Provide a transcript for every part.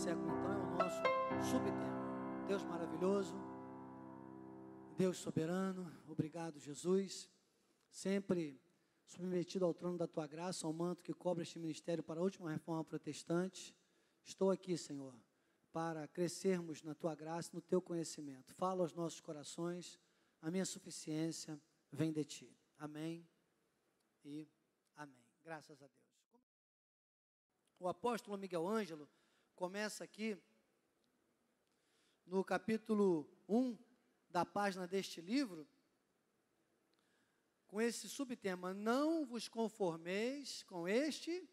século, então, é o nosso subtema. Deus maravilhoso, Deus soberano, obrigado, Jesus, sempre submetido ao trono da Tua graça, ao manto que cobre este ministério para a última reforma protestante. Estou aqui, Senhor, para crescermos na Tua graça, no Teu conhecimento. Fala aos nossos corações, a minha suficiência vem de Ti. Amém e amém. Graças a Deus. O apóstolo Miguel Ângelo começa aqui no capítulo 1 da página deste livro, com esse subtema: não vos conformeis com este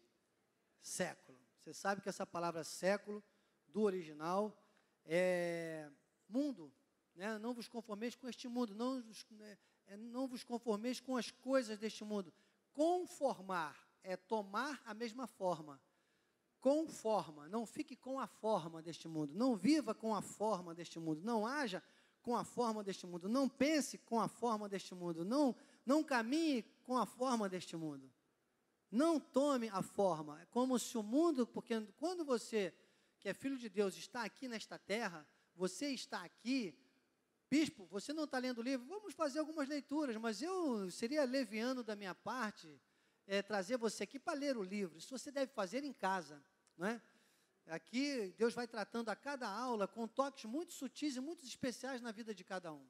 século. Você sabe que essa palavra século, do original, é mundo, né? Não vos conformeis com este mundo, não vos conformeis com as coisas deste mundo. Conformar é tomar a mesma forma. Conforma, não fique com a forma deste mundo, não viva com a forma deste mundo, não haja com a forma deste mundo, não pense com a forma deste mundo, não caminhe com a forma deste mundo, não tome a forma. É como se o mundo, porque quando você, que é filho de Deus, está aqui nesta terra, você está aqui, bispo, você não está lendo o livro, vamos fazer algumas leituras, mas eu seria leviano da minha parte, trazer você aqui para ler o livro. Isso você deve fazer em casa, não é? Aqui Deus vai tratando a cada aula com toques muito sutis e muito especiais na vida de cada um.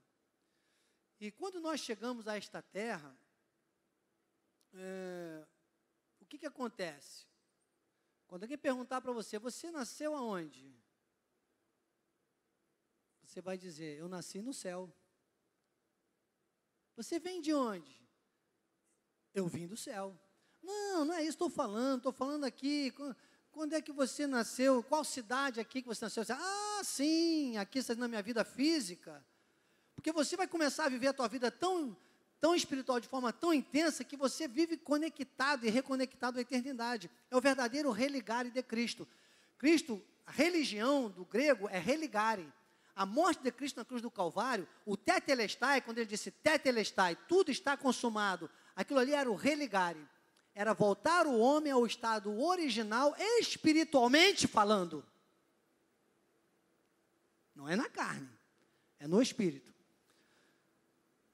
E quando nós chegamos a esta terra, o que acontece? Quando alguém perguntar para você, você nasceu aonde? Você vai dizer, eu nasci no céu. Você vem de onde? Eu vim do céu. Não é isso que estou falando aqui. Quando é que você nasceu? Qual cidade aqui que você nasceu? Sim, aqui está na minha vida física. Porque você vai começar a viver a tua vida tão espiritual, de forma tão intensa, que você vive conectado e reconectado à eternidade. É o verdadeiro religare de Cristo. Cristo, a religião do grego é religare. A morte de Cristo na cruz do Calvário, o tetelestai, quando ele disse tetelestai, tudo está consumado, aquilo ali era o religare. Era voltar o homem ao estado original, espiritualmente falando. Não é na carne, é no espírito.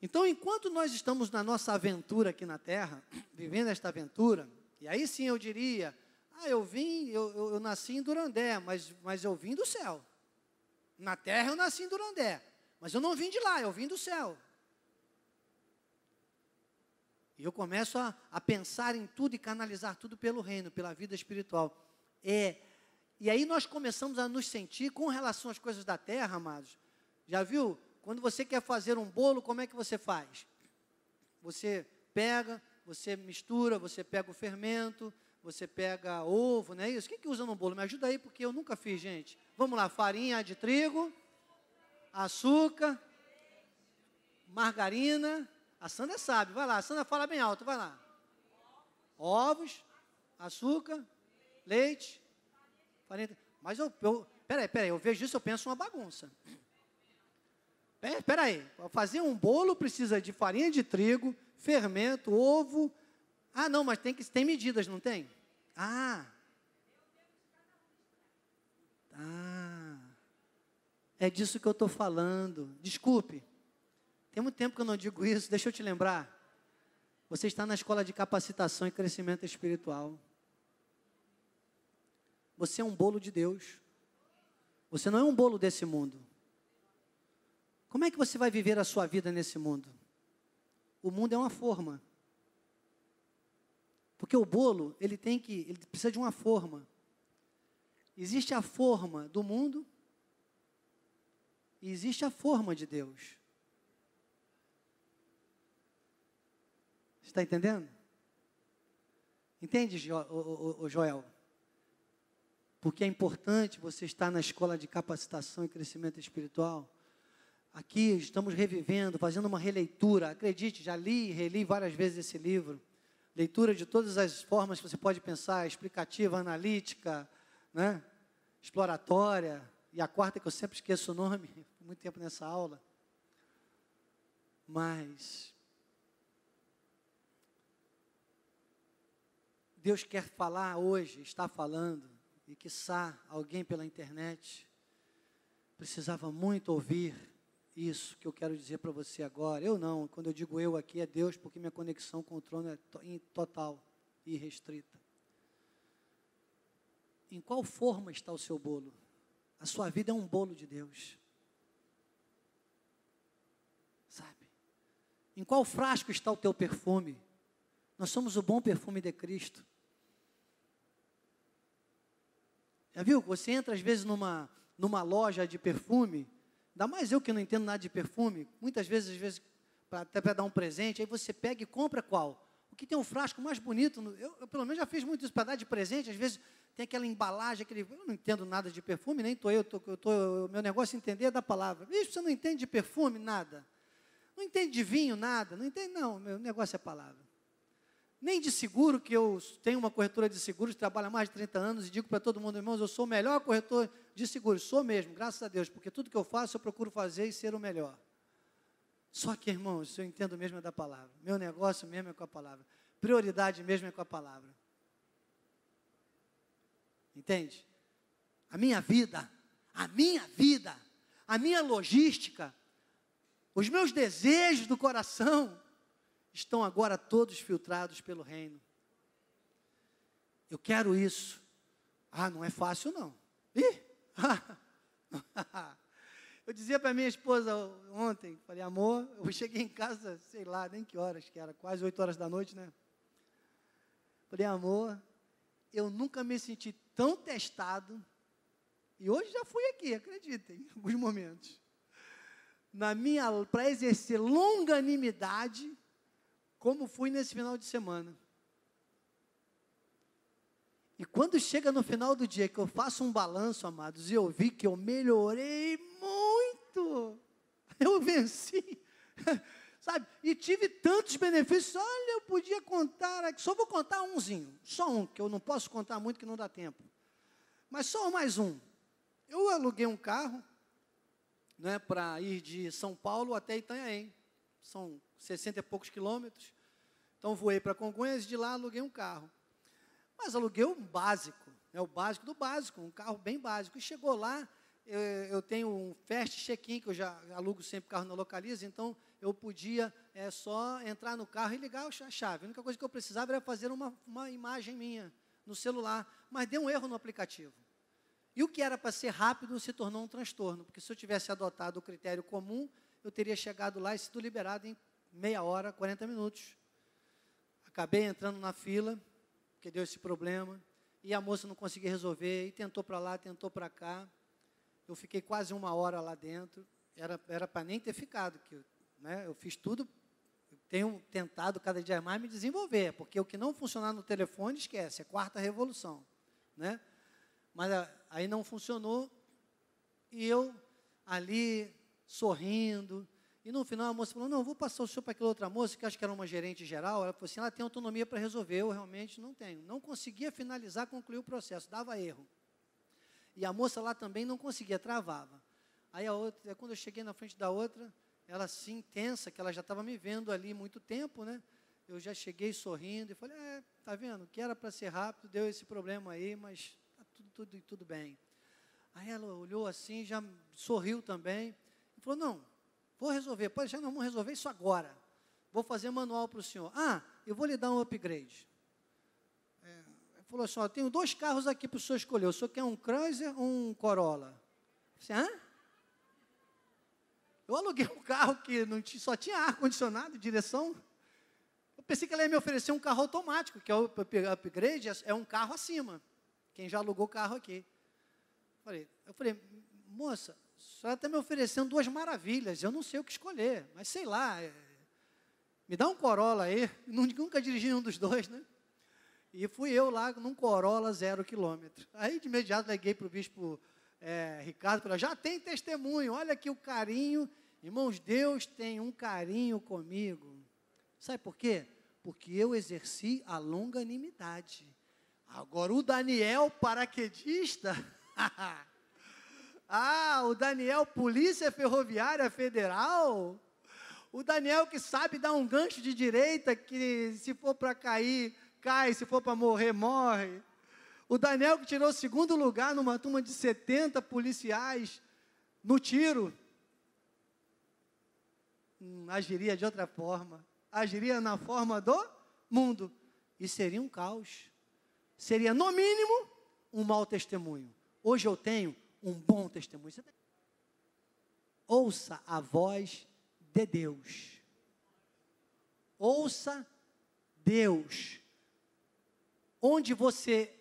Então, enquanto nós estamos na nossa aventura aqui na terra, vivendo esta aventura, e aí sim eu diria, eu nasci em Durandé, mas eu vim do céu. Na terra eu nasci em Durandé, mas eu não vim de lá, eu vim do céu. E eu começo a pensar em tudo e canalizar tudo pelo reino, pela vida espiritual. E aí nós começamos a nos sentir, com relação às coisas da terra, amados. Já viu? Quando você quer fazer um bolo, como é que você faz? Você pega, você mistura, você pega o fermento, você pega ovo, não é isso? O que usa no bolo? Me ajuda aí, porque eu nunca fiz, gente. Vamos lá, farinha de trigo, açúcar, margarina. A Sandra sabe, vai lá, a Sandra fala bem alto, vai lá. Ovos, açúcar, leite, farinha. Mas peraí, eu vejo isso, eu penso uma bagunça. Peraí, para fazer um bolo precisa de farinha de trigo, fermento, ovo. Não, mas tem medidas, não tem? É disso que eu estou falando. Desculpe. Tem muito tempo que eu não digo isso, deixa eu te lembrar. Você está na escola de capacitação e crescimento espiritual. Você é um bolo de Deus. Você não é um bolo desse mundo. Como é que você vai viver a sua vida nesse mundo? O mundo é uma forma. Porque o bolo, ele precisa de uma forma. Existe a forma do mundo e existe a forma de Deus. Está entendendo? Entende, Joel? Porque é importante você estar na escola de capacitação e crescimento espiritual. Aqui estamos revivendo, fazendo uma releitura. Acredite, já li e reli várias vezes esse livro. Leitura de todas as formas que você pode pensar, explicativa, analítica, né? Exploratória. E a quarta que eu sempre esqueço o nome, muito tempo nessa aula. Mas Deus quer falar hoje, está falando, e quiçá alguém pela internet precisava muito ouvir isso que eu quero dizer para você agora. Eu não, quando eu digo eu aqui é Deus, porque minha conexão com o trono é total e restrita. Em qual forma está o seu bolo? A sua vida é um bolo de Deus. Sabe? Em qual frasco está o teu perfume? Nós somos o bom perfume de Cristo. Já viu? Você entra às vezes numa loja de perfume, ainda mais eu que não entendo nada de perfume, muitas vezes até para dar um presente, aí você pega e compra qual? O que tem um frasco mais bonito, eu pelo menos já fiz muito isso para dar de presente, às vezes tem aquela embalagem, eu não entendo nada de perfume, nem meu negócio é entender da palavra. Isso, você não entende de perfume? Nada. Não entende de vinho? Nada. Não entende? Não, meu negócio é palavra. Nem de seguro, que eu tenho uma corretora de seguros, trabalho há mais de 30 anos, e digo para todo mundo, irmãos, eu sou o melhor corretor de seguros, sou mesmo, graças a Deus, porque tudo que eu faço, eu procuro fazer e ser o melhor. Só que, irmãos, eu entendo mesmo é da palavra, meu negócio mesmo é com a palavra, prioridade mesmo é com a palavra. Entende? A minha vida, a minha logística, os meus desejos do coração, estão agora todos filtrados pelo reino. Eu quero isso. Ah, não é fácil não. Eu dizia para minha esposa ontem, falei, amor, eu cheguei em casa, sei lá, nem que horas que era, quase 8 horas da noite, né? Falei, amor, eu nunca me senti tão testado, e hoje já fui aqui, acreditem, em alguns momentos, para exercer longanimidade, como fui nesse final de semana. E quando chega no final do dia, que eu faço um balanço, amados, e eu vi que eu melhorei muito, eu venci, sabe, e tive tantos benefícios, olha, eu podia contar, só vou contar umzinho, só um, que eu não posso contar muito, que não dá tempo, mas só mais um. Eu aluguei um carro, né, para ir de São Paulo até Itanhaém, são 60 e poucos quilômetros, então voei para Congonhas e de lá aluguei um carro, mas aluguei um básico, o básico do básico, um carro bem básico, e chegou lá, eu tenho um fast check-in, que eu já alugo sempre carro na Localiza, então eu podia só entrar no carro e ligar a chave, a única coisa que eu precisava era fazer uma imagem minha no celular, mas deu um erro no aplicativo, e o que era para ser rápido se tornou um transtorno, porque se eu tivesse adotado o critério comum, eu teria chegado lá e sido liberado em meia hora, 40 minutos. Acabei entrando na fila, porque deu esse problema, e a moça não conseguia resolver, e tentou para lá, tentou para cá. Eu fiquei quase 1 hora lá dentro, era para nem ter ficado, né, eu fiz tudo, eu tenho tentado cada dia mais me desenvolver, porque o que não funcionar no telefone, esquece, é 4ª revolução, né? Mas aí não funcionou, e eu ali sorrindo, e no final a moça falou, não, eu vou passar o senhor para aquela outra moça, que acho que era uma gerente geral, ela falou assim, ela tem autonomia para resolver, eu realmente não tenho. Não conseguia finalizar, concluir o processo, dava erro. E a moça lá também não conseguia, travava. Aí a outra, quando eu cheguei na frente da outra, ela assim, tensa, que ela já estava me vendo ali muito tempo, né? Eu já cheguei sorrindo e falei, tá vendo, que era para ser rápido, deu esse problema aí, mas está tudo bem. Aí ela olhou assim, já sorriu também, e falou, não, vou resolver, pode já não, vamos resolver isso agora, vou fazer manual para o senhor. Eu vou lhe dar um upgrade. Ele falou assim, tenho 2 carros aqui para o senhor escolher, o senhor quer um Chrysler ou um Corolla? Eu falei, eu aluguei um carro que só tinha ar-condicionado, direção, eu pensei que ela ia me oferecer um carro automático, que é o upgrade, é um carro acima, quem já alugou carro aqui. Eu falei, moça, a senhora está me oferecendo 2 maravilhas, eu não sei o que escolher, mas sei lá, me dá um Corolla aí, nunca dirigi nenhum dos 2, né? E fui eu lá num Corolla 0 quilômetro. Aí de imediato liguei para o bispo Ricardo, falei, já tem testemunho, olha aqui o carinho, irmãos, Deus tem um carinho comigo. Sabe por quê? Porque eu exerci a longanimidade. Agora o Daniel paraquedista... o Daniel, Polícia Ferroviária Federal, o Daniel que sabe dar um gancho de direita, que se for para cair, cai, se for para morrer, morre. O Daniel que tirou o segundo lugar numa turma de 70 policiais no tiro, agiria de outra forma. Agiria na forma do mundo. E seria um caos. Seria, no mínimo, um mau testemunho. Hoje eu tenho um bom testemunho. Ouça a voz de Deus. Ouça Deus. Onde você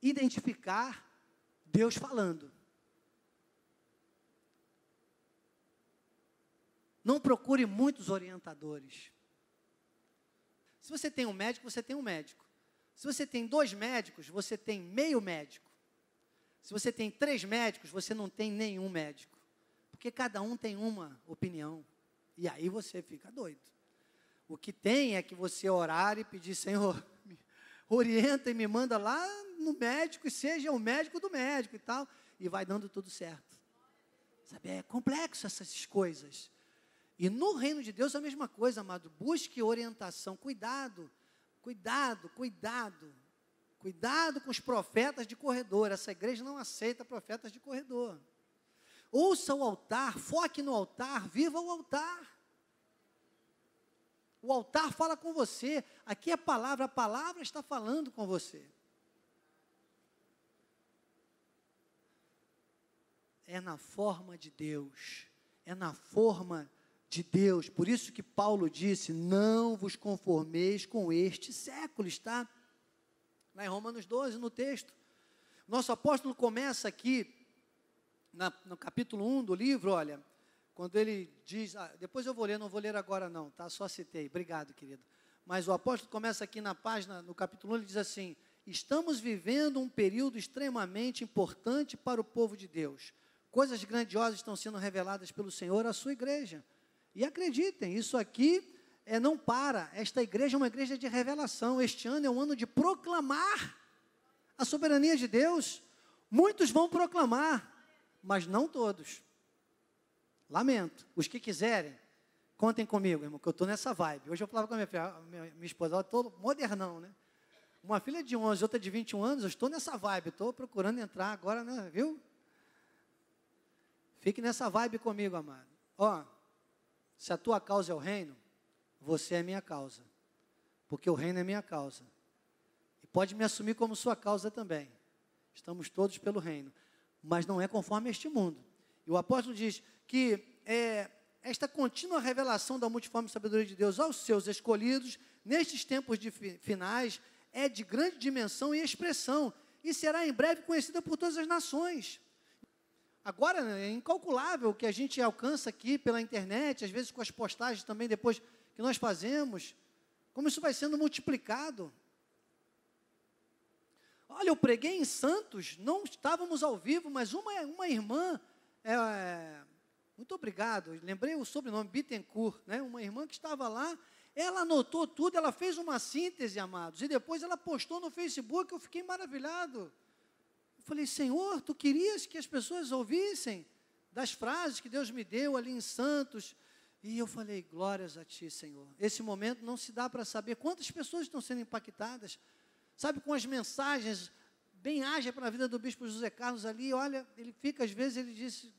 identificar Deus falando. Não procure muitos orientadores. Se você tem um médico, você tem um médico. Se você tem 2 médicos, você tem meio médico. Se você tem 3 médicos, você não tem nenhum médico. Porque cada um tem uma opinião. E aí você fica doido. O que tem é que você orar e pedir, Senhor, me orienta e me manda lá no médico, e seja o médico do médico e tal. E vai dando tudo certo. Sabe, é complexo essas coisas. E no reino de Deus é a mesma coisa, amado. Busque orientação. Cuidado, cuidado, cuidado. Cuidado com os profetas de corredor. Essa igreja não aceita profetas de corredor. Ouça o altar, foque no altar, viva o altar. O altar fala com você. Aqui é a palavra está falando com você. É na forma de Deus. É na forma de Deus. Por isso que Paulo disse, não vos conformeis com este século. Está lá em Romanos 12, no texto. Nosso apóstolo começa aqui, no capítulo 1 do livro, olha, quando ele diz, depois eu vou ler, não vou ler agora não, tá? Só citei, obrigado, querido. Mas o apóstolo começa aqui na página, no capítulo 1, ele diz assim, estamos vivendo um período extremamente importante para o povo de Deus. Coisas grandiosas estão sendo reveladas pelo Senhor à sua igreja. E acreditem, isso aqui não para. Esta igreja é uma igreja de revelação. Este ano é um ano de proclamar a soberania de Deus. Muitos vão proclamar, mas não todos. Lamento. Os que quiserem, contem comigo, irmão, que eu estou nessa vibe. Hoje eu falava com a minha esposa, eu estou modernão, né? Uma filha de 11, outra de 21 anos, eu estou nessa vibe, estou procurando entrar agora, né? Viu? Fique nessa vibe comigo, amado. Ó, se a tua causa é o reino, você é minha causa. Porque o reino é minha causa. E pode me assumir como sua causa também. Estamos todos pelo reino. Mas não é conforme este mundo. E o apóstolo diz que esta contínua revelação da multiforme sabedoria de Deus aos seus escolhidos, nestes tempos finais, é de grande dimensão e expressão. E será em breve conhecida por todas as nações. Agora, é incalculável o que a gente alcança aqui pela internet, às vezes com as postagens também depois que nós fazemos, como isso vai sendo multiplicado. Olha, eu preguei em Santos, não estávamos ao vivo, mas uma irmã, muito obrigado, lembrei o sobrenome, Bittencourt, né? Uma irmã que estava lá, ela anotou tudo, ela fez uma síntese, amados, e depois ela postou no Facebook, eu fiquei maravilhado. Falei, Senhor, tu querias que as pessoas ouvissem das frases que Deus me deu ali em Santos. E eu falei, glórias a ti, Senhor. Esse momento não se dá para saber quantas pessoas estão sendo impactadas. Sabe, com as mensagens bem ágeis para a vida do bispo José Carlos ali, olha, ele fica, às vezes, ele disse,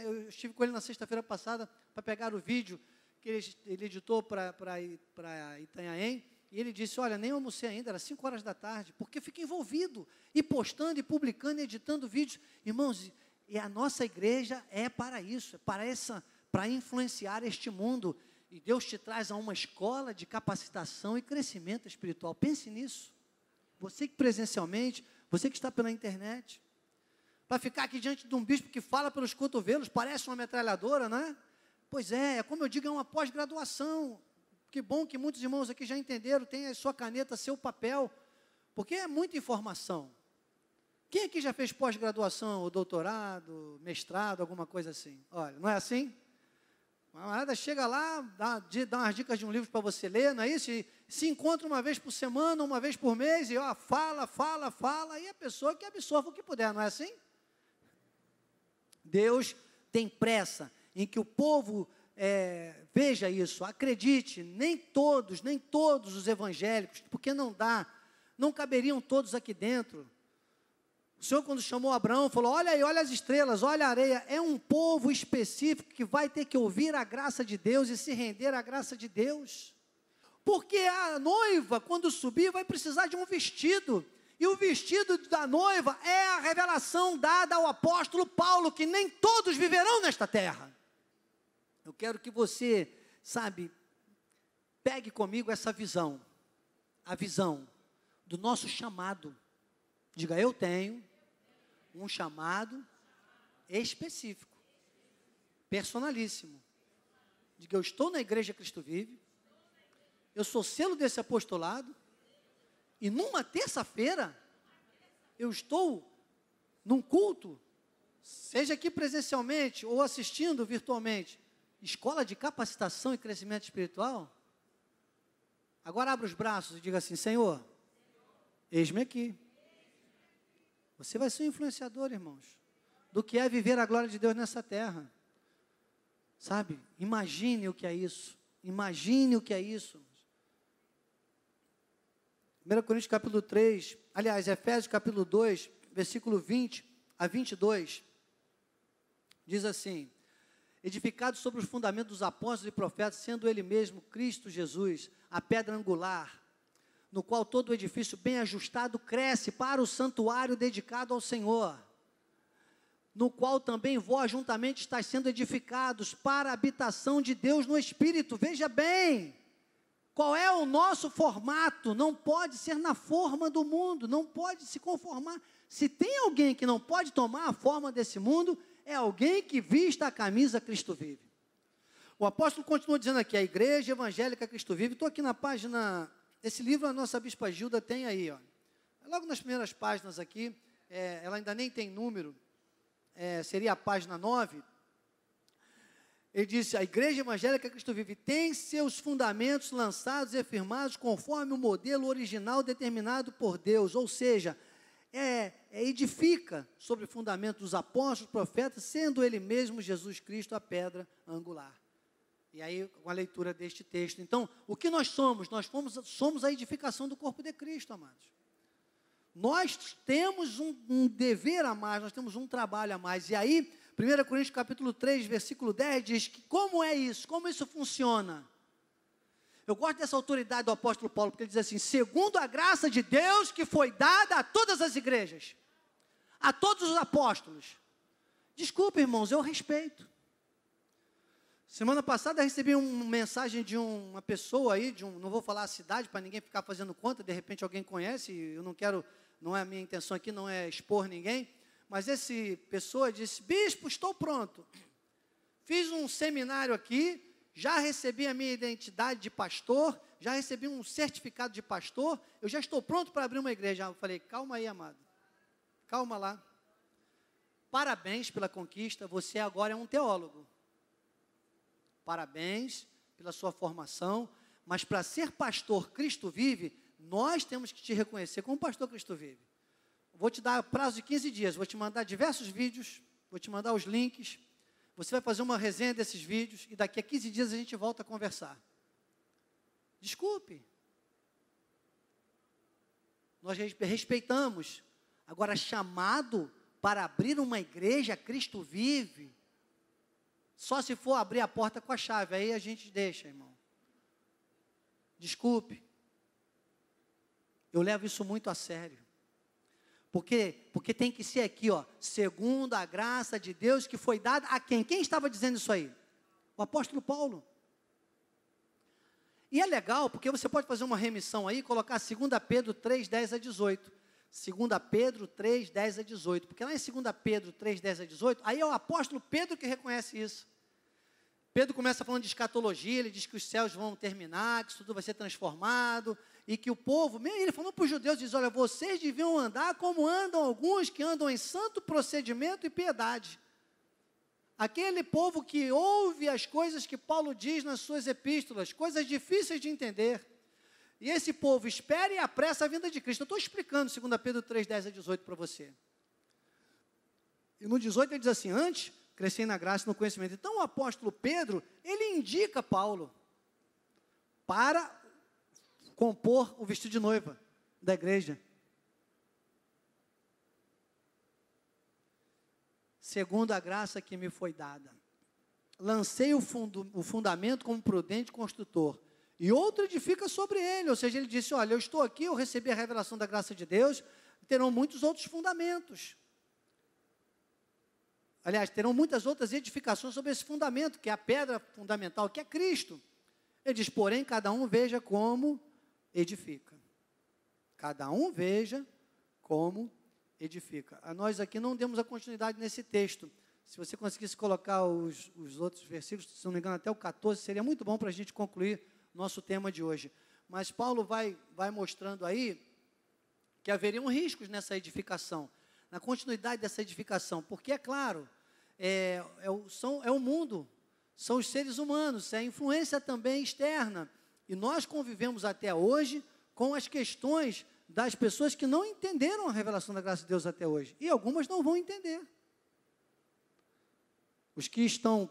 eu estive com ele na sexta-feira passada para pegar o vídeo que ele editou para Itanhaém. E ele disse, olha, nem almocei ainda, era 5 horas da tarde, porque fica envolvido, e postando, e publicando, e editando vídeos. Irmãos, e a nossa igreja é para isso, para influenciar este mundo. E Deus te traz a uma escola de capacitação e crescimento espiritual. Pense nisso. Você que presencialmente, você que está pela internet, para ficar aqui diante de um bispo que fala pelos cotovelos, parece uma metralhadora, não é? Pois é como eu digo, é uma pós-graduação. Que bom que muitos irmãos aqui já entenderam, tem a sua caneta, seu papel, porque é muita informação. Quem aqui já fez pós-graduação, ou doutorado, mestrado, alguma coisa assim? Olha, não é assim? Uma camarada chega lá, dá umas dicas de um livro para você ler, não é isso? E se encontra uma vez por semana, uma vez por mês, e fala, e a pessoa que absorve o que puder, não é assim? Deus tem pressa em que o povo veja isso, acredite, nem todos os evangélicos, porque não caberiam todos aqui dentro. O Senhor, quando chamou Abraão, falou: olha aí, olha as estrelas, olha a areia. É um povo específico que vai ter que ouvir a graça de Deus e se render à graça de Deus. Porque a noiva, quando subir, vai precisar de um vestido. E o vestido da noiva é a revelação dada ao apóstolo Paulo, que nem todos viverão nesta terra. Eu quero que você, pegue comigo essa visão. A visão do nosso chamado. Diga: eu tenho um chamado específico, personalíssimo. Diga: eu estou na Igreja Cristo Vive, eu sou selo desse apostolado, e numa terça-feira, eu estou num culto, seja aqui presencialmente ou assistindo virtualmente, escola de capacitação e crescimento espiritual. Agora abra os braços e diga assim: Senhor, eis-me aqui. Você vai ser um influenciador, irmãos, do que é viver a glória de Deus nessa terra. Imagine o que é isso. Imagine o que é isso. 1 Coríntios capítulo 3, aliás, Efésios capítulo 2, versículo 20 a 22, diz assim: edificado sobre os fundamentos dos apóstolos e profetas, sendo ele mesmo, Cristo Jesus, a pedra angular, no qual todo o edifício bem ajustado cresce para o santuário dedicado ao Senhor, no qual também vós juntamente estáis sendo edificados para a habitação de Deus no Espírito. Veja bem, qual é o nosso formato? Não pode ser na forma do mundo, não pode se conformar. Se tem alguém que não pode tomar a forma desse mundo, é alguém que vista a camisa Cristo Vive. O apóstolo continua dizendo aqui: a Igreja Evangélica Cristo Vive. Estou aqui na página, esse livro a nossa Bispa Gilda tem aí, ó. Logo nas primeiras páginas aqui, ela ainda nem tem número, seria a página 9. Ele disse: a Igreja Evangélica Cristo Vive tem seus fundamentos lançados e firmados conforme o modelo original determinado por Deus, ou seja, edifica sobre o fundamento dos apóstolos, profetas, sendo ele mesmo, Jesus Cristo, a pedra angular. E aí, com a leitura deste texto, então, o que nós somos? Nós somos a edificação do corpo de Cristo, amados. Nós temos um dever a mais, nós temos um trabalho a mais. E aí, 1 Coríntios capítulo 3, versículo 10, diz que como é isso? Como isso funciona? Eu gosto dessa autoridade do apóstolo Paulo, porque ele diz assim: segundo a graça de Deus que foi dada a todas as igrejas, a todos os apóstolos. Desculpe, irmãos, eu respeito. Semana passada eu recebi uma mensagem de uma pessoa aí, não vou falar a cidade para ninguém ficar fazendo conta, de repente alguém conhece, eu não quero, não é a minha intenção aqui, não é expor ninguém, mas essa pessoa disse: bispo, estou pronto, fiz um seminário aqui, já recebi a minha identidade de pastor, já recebi um certificado de pastor, eu já estou pronto para abrir uma igreja. Eu falei: calma aí, amado, calma lá, parabéns pela conquista, você agora é um teólogo. Parabéns pela sua formação, mas para ser pastor Cristo Vive, nós temos que te reconhecer como pastor Cristo Vive. Vou te dar prazo de 15 dias, vou te mandar diversos vídeos, vou te mandar os links, você vai fazer uma resenha desses vídeos, e daqui a 15 dias a gente volta a conversar. Desculpe. Nós respeitamos. Agora, chamado para abrir uma igreja Cristo Vive, só se for abrir a porta com a chave, aí a gente deixa, irmão. Desculpe. Eu levo isso muito a sério. Porque tem que ser aqui, ó, segundo a graça de Deus que foi dada a quem? Quem estava dizendo isso aí? O apóstolo Paulo. E é legal, porque você pode fazer uma remissão aí e colocar 2 Pedro 3, 10 a 18. 2 Pedro 3, 10 a 18. Porque lá em 2 Pedro 3, 10 a 18, aí é o apóstolo Pedro que reconhece isso. Pedro começa falando de escatologia, ele diz que os céus vão terminar, que isso tudo vai ser transformado, e que o povo, ele falando para os judeus, diz: olha, vocês deviam andar como andam alguns que andam em santo procedimento e piedade. Aquele povo que ouve as coisas que Paulo diz nas suas epístolas, coisas difíceis de entender. E esse povo espera e apressa a vinda de Cristo. Eu estou explicando 2 Pedro 3, 10 a 18 para você. E no 18 ele diz assim: antes, crescei na graça e no conhecimento. Então o apóstolo Pedro, ele indica Paulo para compor o vestido de noiva da igreja. segundo a graça que me foi dada. Lancei o fundamento como prudente construtor, e outro edifica sobre ele. Ou seja, ele disse, olha, eu estou aqui, eu recebi a revelação da graça de Deus, terão muitos outros fundamentos. Aliás, terão muitas outras edificações sobre esse fundamento, que é a pedra fundamental, que é Cristo. Ele diz, porém, cada um veja como edifica. Cada um veja como edifica. Nós aqui não demos a continuidade nesse texto. Se você conseguisse colocar os outros versículos, se não me engano, até o 14, seria muito bom para a gente concluir nosso tema de hoje. Mas Paulo vai mostrando aí que haveriam riscos nessa edificação, na continuidade dessa edificação, porque, é claro, é o mundo, são os seres humanos, é a influência também externa, e nós convivemos até hoje com as questões das pessoas que não entenderam a revelação da graça de Deus até hoje, e algumas não vão entender. Os que estão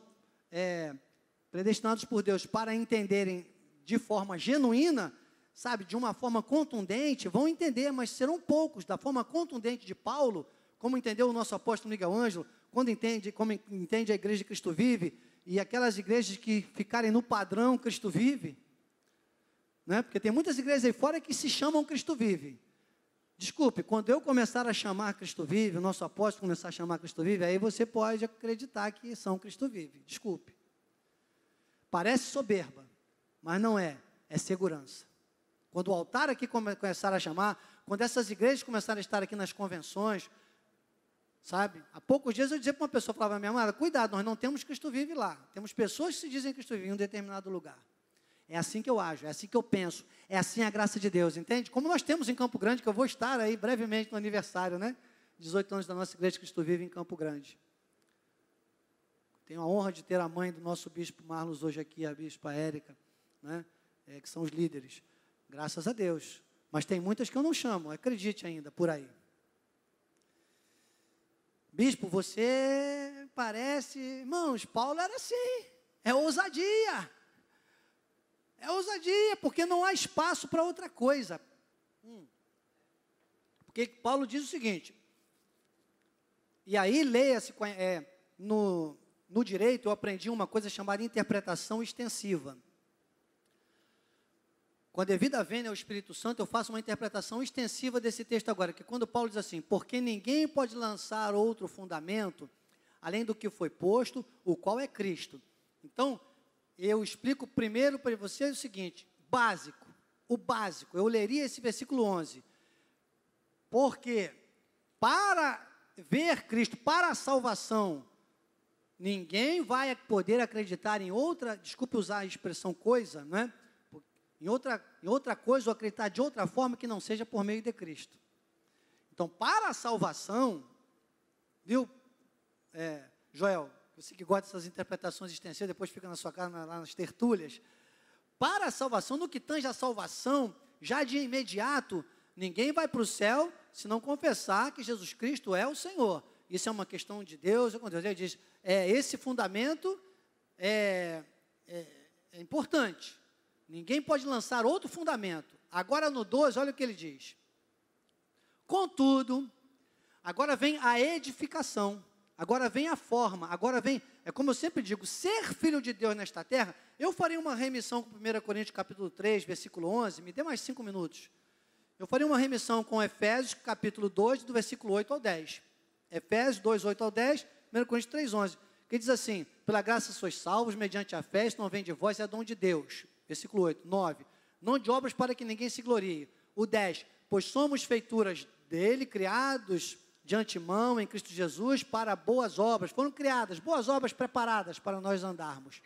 predestinados por Deus para entenderem de forma genuína, sabe, de uma forma contundente, vão entender, mas serão poucos. Da forma contundente de Paulo, como entendeu o nosso apóstolo Miguel Ângelo, como entende a igreja de Cristo Vive, e aquelas igrejas que ficarem no padrão Cristo Vive, né? Porque tem muitas igrejas aí fora que se chamam Cristo Vive. Desculpe, quando eu começar a chamar Cristo Vive, o nosso apóstolo começar a chamar Cristo Vive, aí você pode acreditar que são Cristo Vive. Desculpe. Parece soberba, mas não é segurança. Quando o altar aqui começar a chamar, quando essas igrejas começarem a estar aqui nas convenções, sabe? Há poucos dias eu dizia para uma pessoa, falava, minha amada, cuidado, nós não temos Cristo Vive lá. Temos pessoas que se dizem Cristo Vive em um determinado lugar. É assim que eu ajo, é assim que eu penso, é assim a graça de Deus, entende? Como nós temos em Campo Grande, que eu vou estar aí brevemente no aniversário, né? 18 anos da nossa igreja Cristo Vive em Campo Grande. Tenho a honra de ter a mãe do nosso bispo Marlos hoje aqui, a bispa Érica, né? Que são os líderes. Graças a Deus. Mas tem muitas que eu não chamo, acredite ainda, por aí. Bispo, você parece... Irmãos, Paulo era assim. É ousadia. É ousadia, porque não há espaço para outra coisa. Porque Paulo diz o seguinte, e aí leia-se, no direito eu aprendi uma coisa chamada interpretação extensiva. Com a devida vênia ao Espírito Santo, eu faço uma interpretação extensiva desse texto agora, que quando Paulo diz assim, porque ninguém pode lançar outro fundamento, além do que foi posto, o qual é Cristo. Então, eu explico primeiro para vocês o seguinte, o básico, eu leria esse versículo 11, porque para ver Cristo, para a salvação, ninguém vai poder acreditar em outra, desculpe usar a expressão coisa, não é? Em outra coisa, ou acreditar de outra forma que não seja por meio de Cristo. Então, para a salvação, viu, Joel, você que gosta dessas interpretações extensivas, depois fica na sua casa, lá nas tertúlias, para a salvação, no que tange a salvação, já de imediato, ninguém vai para o céu se não confessar que Jesus Cristo é o Senhor. Isso é uma questão de Deus, é com Deus. Ele diz, esse fundamento é importante. Ninguém pode lançar outro fundamento. Agora no 12, olha o que ele diz. Contudo, agora vem a edificação, agora vem a forma, agora vem, é como eu sempre digo, ser filho de Deus nesta terra. Eu farei uma remissão com 1 Coríntios capítulo 3, versículo 11, me dê mais 5 minutos. Eu farei uma remissão com Efésios capítulo 2, do versículo 8 ao 10. Efésios 2, 8 ao 10, 1 Coríntios 3, 11, que diz assim, pela graça sois salvos, mediante a fé, isso não vem de vós, é dom de Deus. Versículo 8, 9, não de obras para que ninguém se glorie. O 10, pois somos feituras dele, criados de antemão em Cristo Jesus para boas obras. Foram criadas boas obras preparadas para nós andarmos.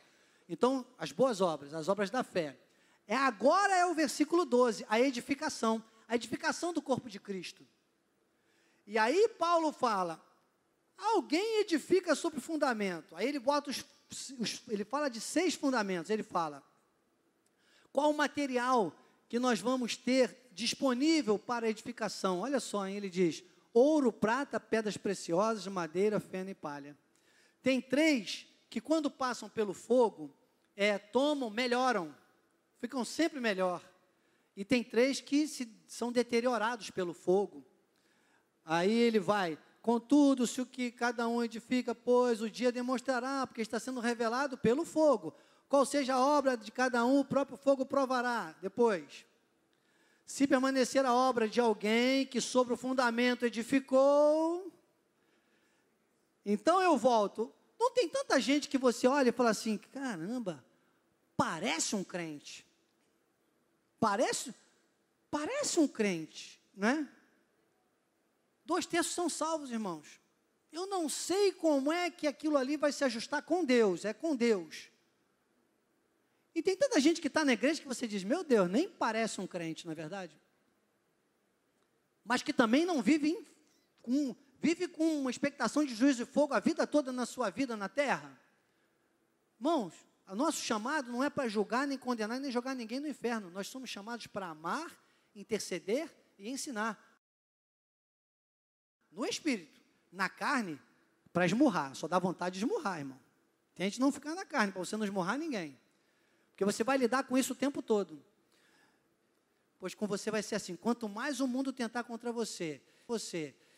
Então, as boas obras, as obras da fé. Agora é o versículo 12, a edificação do corpo de Cristo. E aí Paulo fala, alguém edifica sobre fundamento. Aí ele bota ele fala de 6 fundamentos, ele fala, qual o material que nós vamos ter disponível para edificação? Olha só, hein, ele diz, ouro, prata, pedras preciosas, madeira, feno e palha. Tem 3 que quando passam pelo fogo, melhoram, ficam sempre melhor. E tem 3 que são deteriorados pelo fogo. Aí ele vai, Contudo, se o que cada um edifica, pois o dia demonstrará, porque está sendo revelado pelo fogo. Qual seja a obra de cada um, o próprio fogo provará. Depois, se permanecer a obra de alguém que sobre o fundamento edificou, então eu volto. Não tem tanta gente que você olha e fala assim, caramba, parece um crente. Parece um crente, né? 2/3 são salvos, irmãos. Eu não sei como é que aquilo ali vai se ajustar com Deus, é com Deus. E tem tanta gente que está na igreja que você diz, meu Deus, nem parece um crente, não é verdade? Mas que também não vive com uma expectação de juízo e fogo a vida toda na sua vida na terra. Irmãos, o nosso chamado não é para julgar, nem condenar, nem jogar ninguém no inferno. Nós somos chamados para amar, interceder e ensinar. No espírito, na carne, para esmurrar. Só dá vontade de esmurrar, irmão. Tente não ficar na carne, para você não esmurrar ninguém. Porque você vai lidar com isso o tempo todo. Pois com você vai ser assim, quanto mais o mundo tentar contra você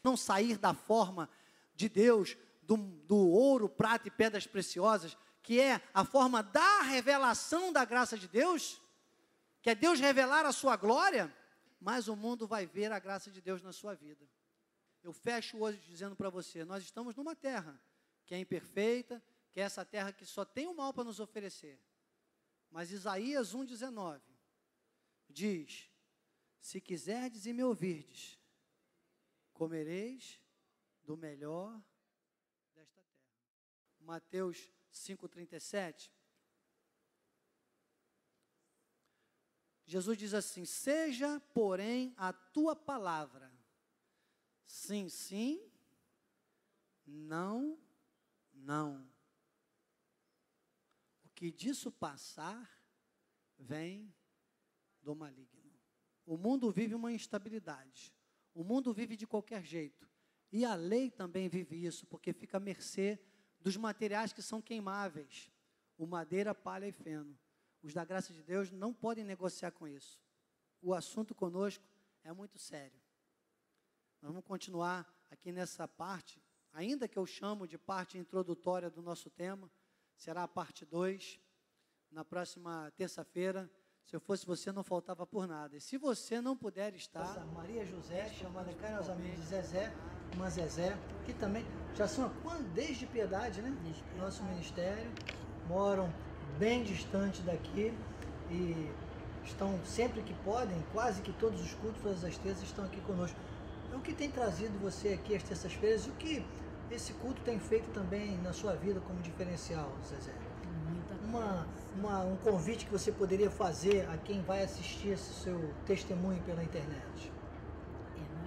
não sair da forma de Deus, do ouro, prata e pedras preciosas, que é a forma da revelação da graça de Deus, que é Deus revelar a sua glória, mais o mundo vai ver a graça de Deus na sua vida. Eu fecho hoje dizendo para você, nós estamos numa terra que é imperfeita, que é essa terra que só tem o mal para nos oferecer. Mas Isaías 1,19 diz, se quiserdes e me ouvirdes, comereis do melhor desta terra. Mateus 5,37, Jesus diz assim, seja, porém, a tua palavra, sim, sim, não, não. O que disso passar, vem do maligno. O mundo vive uma instabilidade. O mundo vive de qualquer jeito. E a lei também vive isso, porque fica à mercê dos materiais que são queimáveis. O madeira, palha e feno. Os da graça de Deus não podem negociar com isso. O assunto conosco é muito sério. Nós vamos continuar aqui nessa parte, ainda que eu chamo de parte introdutória do nosso tema, será a parte 2, na próxima terça-feira. Se eu fosse você, não faltava por nada. E se você não puder estar... Maria José, chamada carinhosamente de Zezé, irmã Zezé, que também já são desde Piedade, né? Nosso ministério, moram bem distante daqui e estão sempre que podem, quase que todos os cultos, todas as terças estão aqui conosco. O que tem trazido você aqui às terças-feiras? O que esse culto tem feito também na sua vida como diferencial, Zezé? Um convite que você poderia fazer a quem vai assistir esse seu testemunho pela internet?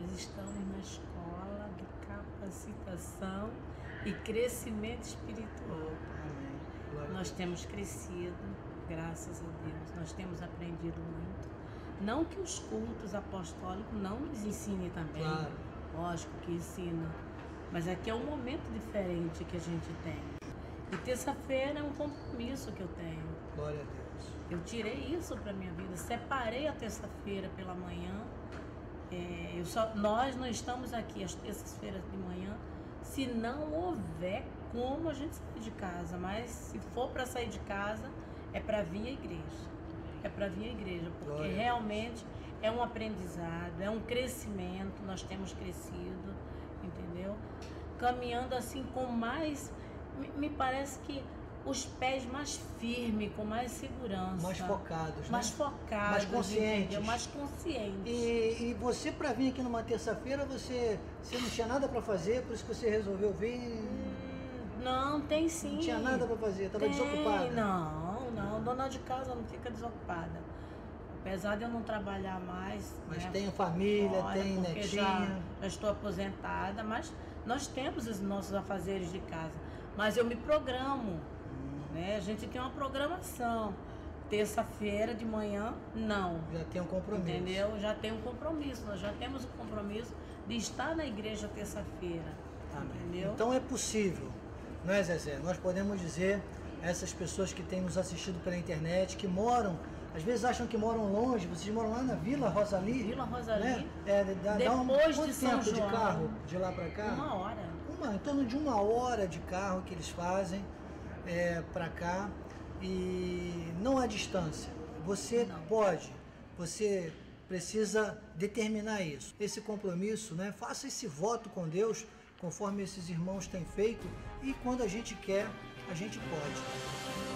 Nós estamos na escola de capacitação e crescimento espiritual. Amém. Nós temos crescido, graças a Deus. Nós temos aprendido muito. Não que os cultos apostólicos não nos ensinem também. Claro. Lógico que ensina. Mas aqui é um momento diferente que a gente tem. E terça-feira é um compromisso que eu tenho. Glória a Deus. Eu tirei isso para a minha vida. Separei a terça-feira pela manhã. Nós não estamos aqui às terças-feiras de manhã se não houver como a gente sair de casa. Mas se for para sair de casa, é para vir à igreja. É para vir à igreja, porque Glória realmente é um aprendizado, é um crescimento. Nós temos crescido, entendeu? Caminhando assim com mais... Me parece que os pés mais firmes, com mais segurança. Mais focados, né? Mais focados. Mais conscientes. Mais conscientes. E você, para vir aqui numa terça-feira, você não tinha nada para fazer, por isso que você resolveu vir? Não, tem sim. Não tinha nada para fazer, estava desocupada? Não, dona de casa não fica desocupada. Apesar de eu não trabalhar mais. Mas né, tem família, fora, tem netinha. Já estou aposentada, mas nós temos os nossos afazeres de casa. Mas eu me programo, né? A gente tem uma programação. Terça-feira de manhã, não. Já tem um compromisso. Entendeu? Já tem um compromisso. Nós já temos o compromisso de estar na igreja terça-feira. Entendeu? Então é possível, não é, Zezé? Nós podemos dizer, essas pessoas que têm nos assistido pela internet, que moram às vezes acham que moram longe, vocês moram lá na Vila Rosali. Vila Rosali. Né? Depois de São quanto tempo João, de carro de lá para cá? 1 hora. Em torno de 1 hora de carro que eles fazem para cá. E não há distância. Você pode, você precisa determinar isso. Esse compromisso, né? Faça esse voto com Deus, conforme esses irmãos têm feito. E quando a gente quer, a gente pode.